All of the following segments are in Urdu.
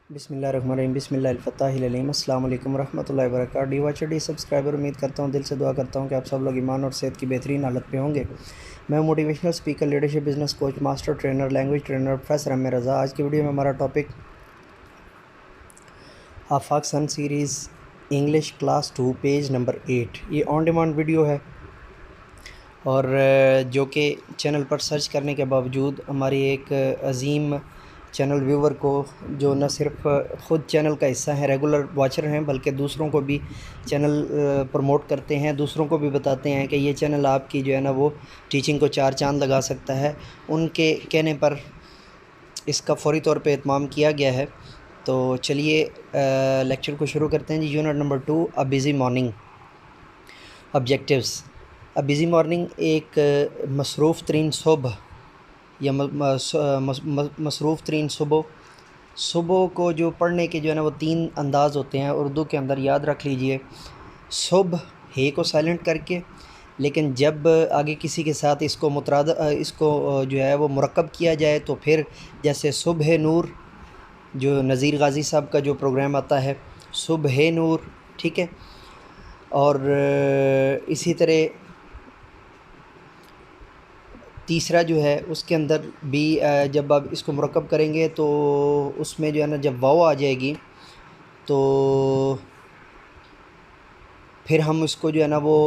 بسم اللہ الرحمن الرحیم، بسم اللہ الفتاح العلیم۔ السلام علیکم ورحمۃ اللہ وبرکاتہ۔ ڈی واچر ڈی سبسکرائبر، امید کرتا ہوں، دل سے دعا کرتا ہوں کہ آپ سب لوگ ایمان اور صحت کی بہترین حالت پہ ہوں گے۔ میں motivational speaker, leadership business coach, master trainer, language trainer professor Ahmad Raza. آج کی ویڈیو میں ہمارا topic Afaq sun series English class 2 page number 8۔ یہ آن ڈیمانڈ ویڈیو ہے اور جو کہ چینل پر سرچ کرنے کے باوجود ہماری ایک عظیم چینل ویور کو، جو نہ صرف خود چینل کا حصہ ہیں، ریگولر واچر ہیں، بلکہ دوسروں کو بھی چینل پروموٹ کرتے ہیں، دوسروں کو بھی بتاتے ہیں کہ یہ چینل آپ کی جو ہے نا وہ ٹیچنگ کو 4 چاند لگا سکتا ہے، ان کے کہنے پر اس کا فوری طور پہ اہتمام کیا گیا ہے۔ تو چلیے لیکچر کو شروع کرتے ہیں جی۔ Unit number 2، a busy morning, objectives. A busy morning ایک مصروف ترین صبح یا مصروف ترین صبح کو جو پڑھنے کے جو ہے نا وہ 3 انداز ہوتے ہیں اردو کے اندر، یاد رکھ لیجئے۔ صبح ہے کو سائلنٹ کر کے، لیکن جب آگے کسی کے ساتھ اس کو جو ہے وہ مرکب کیا جائے تو پھر جیسے صبح نور، جو نذیر غازی صاحب کا جو پروگرام آتا ہے، صبح نور، ٹھیک ہے۔ اور اسی طرح تیسرا جو ہے اس کے اندر بھی جب آپ اس کو مرکب کریں گے تو اس میں جو ہے نا جب واو آ جائے گی تو پھر ہم اس کو جو ہے نا وہ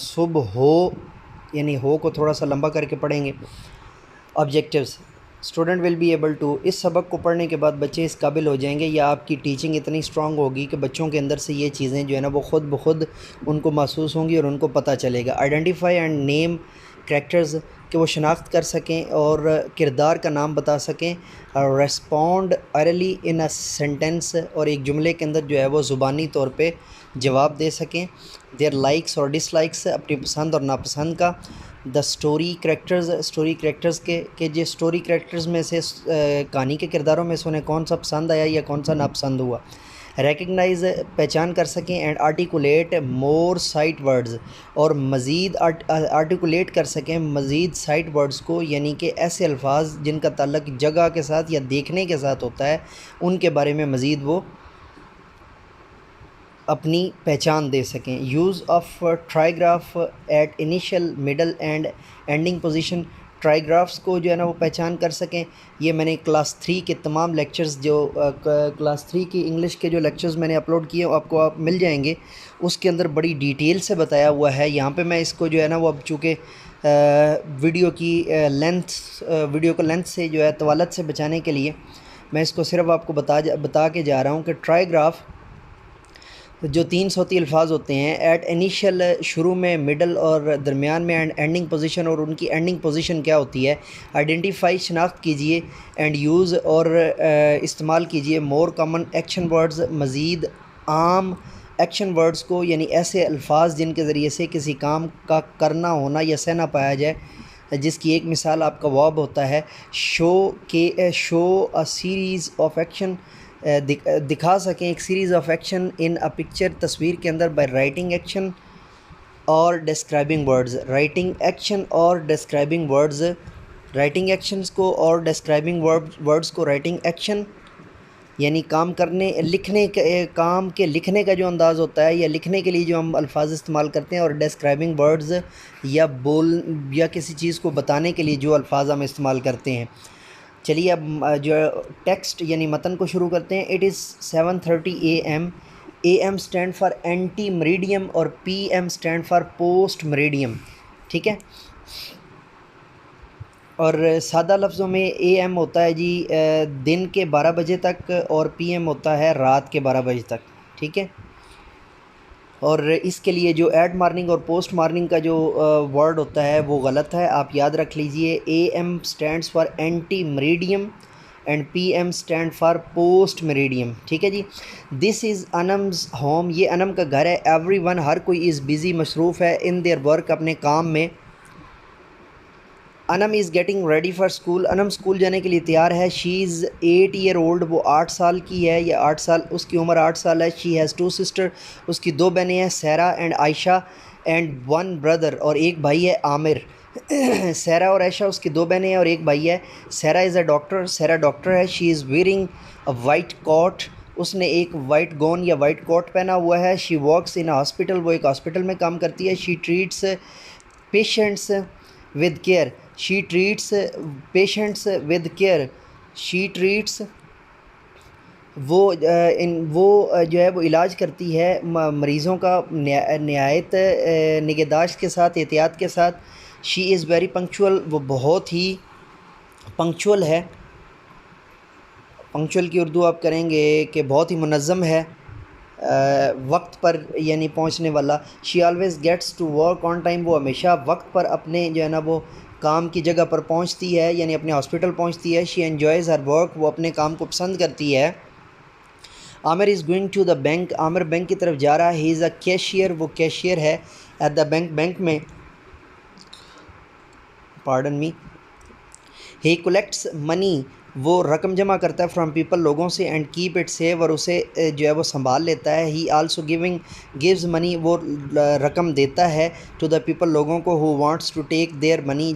صبح ہو، یعنی ہو کو تھوڑا سا لمبا کر کے پڑھیں گے۔ Objectives: student will be able to, اس سبق کو پڑھنے کے بعد بچے اس قابل ہو جائیں گے، یا آپ کی ٹیچنگ اتنی اسٹرانگ ہوگی کہ بچوں کے اندر سے یہ چیزیں جو ہے نا وہ خود بخود ان کو محسوس ہوں گی اور ان کو پتہ چلے گا۔ آئیڈینٹیفائی اینڈ نیم کریکٹرز، کہ وہ شناخت کر سکیں اور کردار کا نام بتا سکیں۔ Respond early in a sentence, اور ایک جملے کے اندر جو ہے وہ زبانی طور پہ جواب دے سکیں۔ دیئر لائکس اور ڈس لائکس، اپنی پسند اور ناپسند کا۔ The story characters, story characters کے جو اسٹوری کریکٹرز میں سے کہانی کے کرداروں میں سے انہیں کون سا پسند آیا یا کون سا ناپسند ہوا۔ ریکگنائز، پہچان کر سکیں۔ And articulate more sight words, اور مزید آرٹیکولیٹ کر سکیں مزید سائٹ ورڈز کو، یعنی کہ ایسے الفاظ جن کا تعلق جگہ کے ساتھ یا دیکھنے کے ساتھ ہوتا ہے، ان کے بارے میں مزید وہ اپنی پہچان دے سکیں۔ Use of trigraph at initial, middle and ending position, trigraphs کو جو ہے نا وہ پہچان کر سکیں۔ یہ میں نے کلاس 3 کے تمام لیکچرز، جو کلاس 3 کی انگلش کے جو لیکچرز میں نے اپلوڈ کیے آپ کو مل جائیں گے، اس کے اندر بڑی ڈیٹیل سے بتایا ہوا ہے۔ یہاں پہ میں اس کو جو ہے نا وہ اب چونکہ ویڈیو کو لینتھ سے جو ہے طوالت سے بچانے کے لیے میں اس کو صرف آپ کو بتا کے جا رہا ہوں کہ ٹرائیگراف جو 3 صوتی الفاظ ہوتے ہیں، ایٹ انیشیل شروع میں، مڈل اور درمیان میں، اینڈ اینڈنگ پوزیشن، اور ان کی اینڈنگ پوزیشن کیا ہوتی ہے۔ آئیڈینٹیفائی، شناخت کیجئے۔ اینڈ یوز، اور استعمال کیجئے۔ مور کامن ایکشن ورڈز، مزید عام ایکشن ورڈز کو، یعنی ایسے الفاظ جن کے ذریعے سے کسی کام کا کرنا ہونا یا سہنا پایا جائے، جس کی ایک مثال آپ کا ورب ہوتا ہے۔ شو اے سیریز آف ایکشن، دکھا سکیں ایک series of action in a picture, تصویر کے اندر، بائی رائٹنگ ایکشن اور ڈسکرائبنگ ورڈز، رائٹنگ ایکشن اور ڈسکرائبنگ ورڈز، رائٹنگ ایکشنز کو اور ڈسکرائبنگ ورڈز کو۔ رائٹنگ ایکشن یعنی کام کے لکھنے کا جو انداز ہوتا ہے، یا لکھنے کے لیے جو ہم الفاظ استعمال کرتے ہیں، اور ڈسکرائبنگ ورڈز یا کسی چیز کو بتانے کے لیے جو الفاظ ہم استعمال کرتے ہیں۔ چلیے اب جو ٹیکسٹ یعنی متن کو شروع کرتے ہیں۔ It is 7:30 AM، AM stand for ante meridiem اور PM stand for post meridiem, ٹھیک ہے۔ اور سادہ لفظوں میں AM ہوتا ہے جی دن کے 12 بجے تک، اور PM ہوتا ہے رات کے 12 بجے تک، ٹھیک ہے۔ اور اس کے لیے جو ایڈ مارننگ اور پوسٹ مارننگ کا جو ورڈ ہوتا ہے وہ غلط ہے، آپ یاد رکھ لیجئے۔ AM stands for ante meridiem and PM stand for post meridiem, ٹھیک ہے جی۔ دس از انمز ہوم، یہ انم کا گھر ہے۔ ایوری ون، ہر کوئی، از بزی، مصروف ہے، ان دیئر ورک، اپنے کام میں۔ Anum is getting ready for school, Anum school جانے کے لیے تیار ہے۔ شی از 8 year old، وہ 8 سال کی ہے، یا 8 سال، اس کی عمر 8 سال ہے۔ شی ہیز 2 sisters، اس کی 2 بہنیں ہیں، سیرا اینڈ عائشہ، اینڈ 1 brother، اور ایک بھائی ہے عامر۔ سیرا اور عائشہ اس کی 2 بہنیں ہیں اور 1 بھائی ہے. سیرا از اے ڈاکٹر. سیرا ڈاکٹر ہے. شی از ویئرنگ اے وائٹ کوٹ. اس نے ایک وائٹ گون یا وائٹ کوٹ پہنا ہوا ہے. She works in hospital. وہ ایک ہاسپٹل میں کام کرتی ہے. She treats patients with care. She treats patients with care. She treats وہ جو ہے وہ علاج کرتی ہے مریضوں کا نہایت نگہداشت کے ساتھ، احتیاط کے ساتھ. شی از ویری پنکچوئل. وہ بہت ہی پنکچوئل ہے. پنکچوئل کی اردو آپ کریں گے کہ بہت ہی منظم ہے، وقت پر یعنی پہنچنے والا. She always gets to work on time. وہ ہمیشہ وقت پر اپنے جو ہے نا وہ کام کی جگہ پر پہنچتی ہے، یعنی اپنے ہاسپٹل پہنچتی ہے. She enjoys her work. وہ اپنے کام کو پسند کرتی ہے. Aamir is going to the bank. Aamir bank کی طرف جا رہا ہے. He is a cashier. وہ کیشیئر ہے ایٹ دا بینک. بینک میں pardon me. He collects money. وہ رقم جمع کرتا ہے فرام پیپل لوگوں سے. And keep it safe. اور اسے جو ہے وہ سنبھال لیتا ہے. ہی آلسو گیوز منی. وہ رقم دیتا ہے ٹو دا پیپل لوگوں کو who wants to take their money.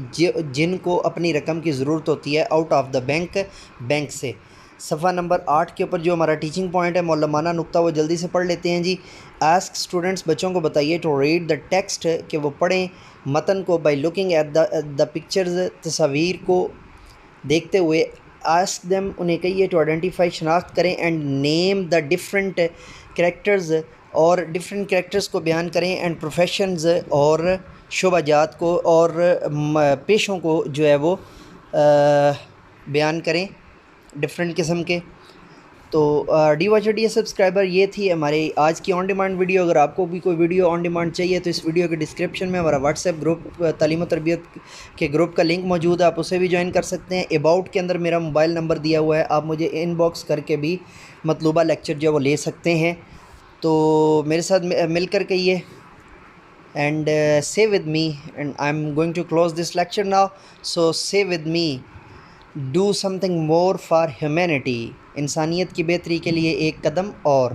جن کو اپنی رقم کی ضرورت ہوتی ہے out of the bank. Bank سے. صفحہ نمبر 8 کے اوپر جو ہمارا ٹیچنگ پوائنٹ ہے معلمانہ نقطہ، وہ جلدی سے پڑھ لیتے ہیں جی. Ask students. بچوں کو بتائیے ٹو ریڈ دا ٹیکسٹ. کہ وہ پڑھیں متن کو. By looking at the pictures. تصاویر کو دیکھتے ہوئے. Ask them. انہیں کہیے ٹو آئیڈینٹیفائی. شناخت کریں. And name the different characters. اور ڈفرینٹ کریکٹرز کو بیان کریں. And professions. اور شعبہ جات کو اور پیشوں کو جو ہے وہ بیان کریں ڈفرینٹ قسم کے. تو ڈی واچر ڈی سبسکرائبر، یہ تھی ہماری آج کی آن ڈیمانڈ ویڈیو. اگر آپ کو بھی کوئی ویڈیو آن ڈیمانڈ چاہیے تو اس ویڈیو کے ڈسکرپشن میں ہمارا واٹس ایپ گروپ، تعلیم و تربیت کے گروپ کا لنک موجود ہے. آپ اسے بھی جوائن کر سکتے ہیں. اباؤٹ کے اندر میرا موبائل نمبر دیا ہوا ہے. آپ مجھے ان باکس کر کے بھی مطلوبہ لیکچر جو ہے وہ لے سکتے ہیں. تو میرے ساتھ مل کر کہیے and say with me, and I'm going to close this lecture now. So say with me, do something more for humanity. انسانیت کی بہتری کے لیے ایک قدم اور.